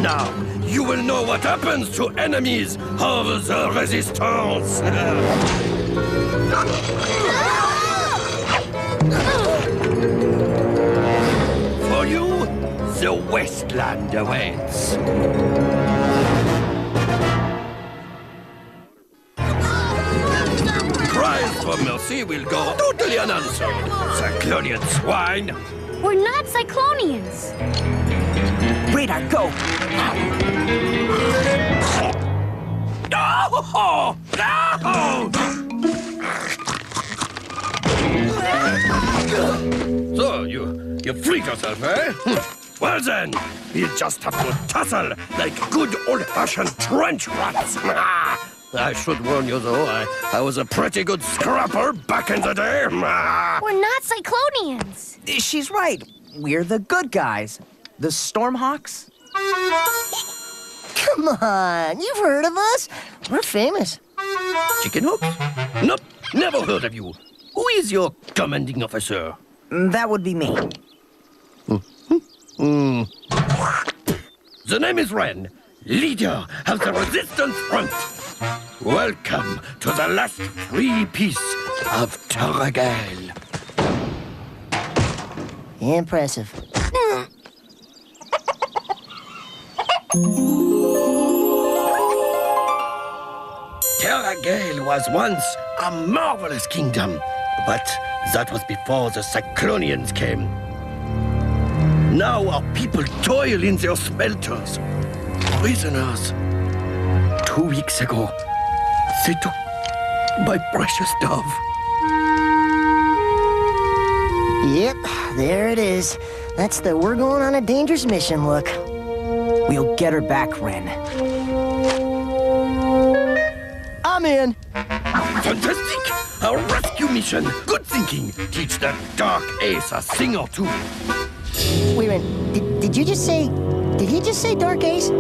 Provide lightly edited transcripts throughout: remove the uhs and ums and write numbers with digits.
Now, you will know what happens to enemies of the Resistance. For you, the wasteland awaits. Cries for mercy will go totally unanswered. Cyclonian swine. We're not Cyclonians. Radar, go! No! No! So, you freak yourself, eh? Well then, we'll just have to tussle like good old-fashioned trench rats. I should warn you, though, I was a pretty good scrapper back in the day. We're not Cyclonians. She's right. We're the good guys. The Stormhawks? Come on, you've heard of us. We're famous. Chicken hooks? Nope, never heard of you. Who is your commanding officer? That would be me. The name is Ren, leader of the Resistance Front. Welcome to the last free piece of Terra Gale. Impressive. Terra Gale was once a marvelous kingdom, but that was before the Cyclonians came. Now our people toil in their smelters, prisoners. 2 weeks ago, they took my precious dove. Yep, there it is. That's the we're going on a dangerous mission look. We'll get her back, Ren. I'm in. Fantastic! A rescue mission. Good thinking. Teach that dark ace a thing or two. Wait a minute. Did you just say... Did he just say Dark Ace?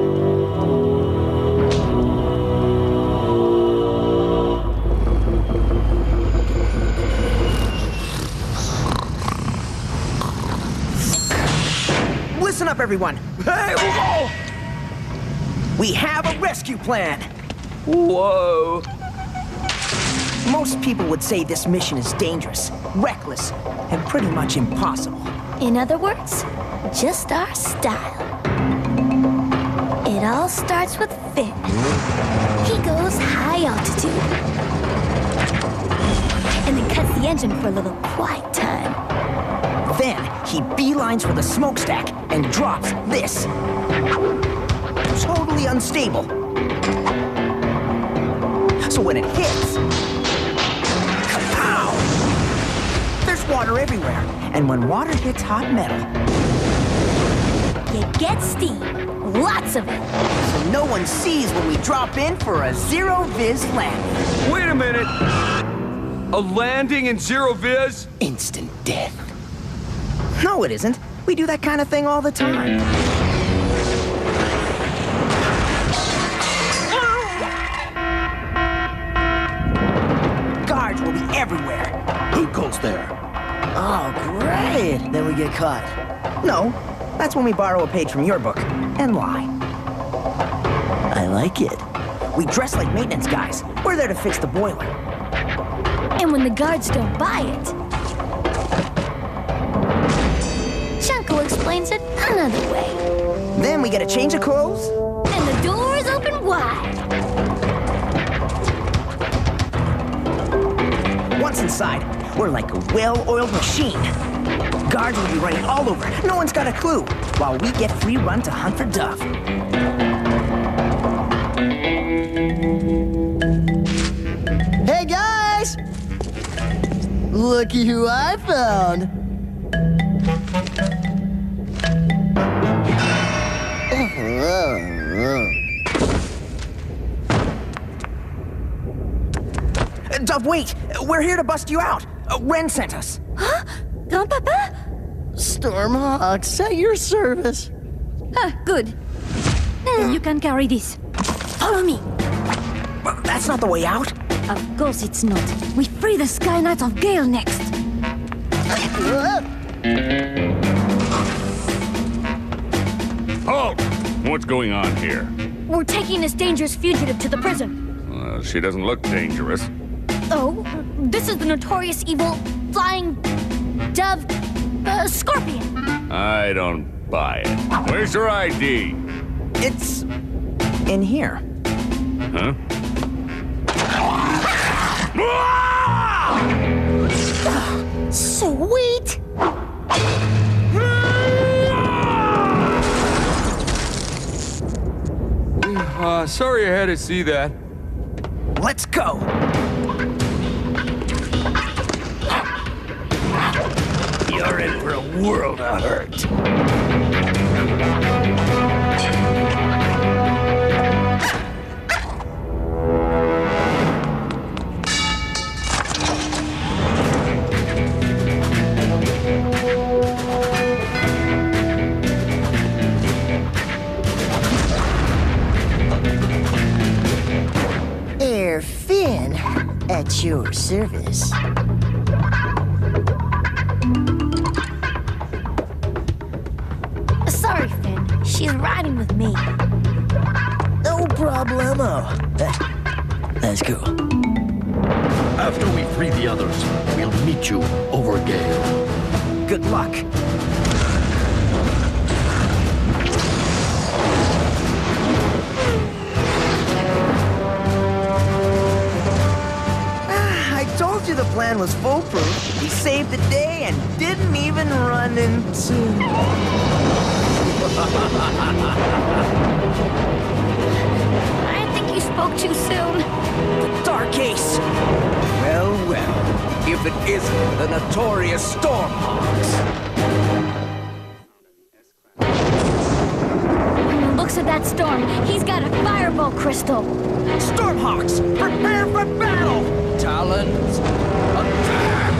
Listen up, everyone. Hey, whoa! We have a rescue plan. Whoa. Most people would say this mission is dangerous, reckless, and pretty much impossible. In other words, just our style. It all starts with Finn. He goes high altitude. And then cuts the engine for a little quiet time. Then he beelines for the smokestack and drops this. Totally unstable. So when it hits, kapow! There's water everywhere. And when water hits hot metal, you get steam. Lots of it. so no one sees when we drop in for a zero-viz landing. Wait a minute! A landing in zero viz? Instant death. No, it isn't. We do that kind of thing all the time. Guards will be everywhere. Who goes there? Oh, great. Then we get caught. No, that's when we borrow a page from your book and lie. I like it. We dress like maintenance guys. We're there to fix the boiler. And when the guards don't buy it, Chunko explains it another way. Then we get a change of clothes. And the doors open wide. Once inside, we're like a well-oiled machine. Guards will be running all over. No one's got a clue. While we get free run to hunt for Dove. Hey, guys! Looky who I found. Dove, wait! We're here to bust you out. Ren sent us. Huh? Grandpapa? Stormhawks at your service. Ah, good. Then you can carry this. Follow me. But that's not the way out. Of course it's not. We free the Sky Knights of Gale next. Halt! What's going on here? We're taking this dangerous fugitive to the prison. She doesn't look dangerous. Oh, this is the notorious evil flying dove scorpion. I don't buy it. Where's your ID? It's in here. Huh? Sweet! Sorry I had to see that. Let's go. You're in for a world of hurt. Air Finn, at your service. Sorry, Finn. She's riding with me. No problemo. Let's go. After we free the others, we'll meet you over Gale. Good luck. I told you the plan was foolproof. We saved the day and didn't even run into... I think you spoke too soon. The Dark Ace. Well, well. If it isn't the notorious Stormhawks. Looks at that storm. He's got a fireball crystal. Stormhawks, prepare for battle! Talons, attack!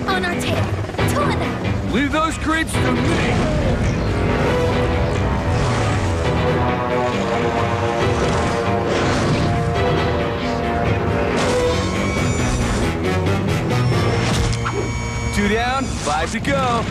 On our tail. Two of them. Leave those creeps to me! Two down, 5 to go.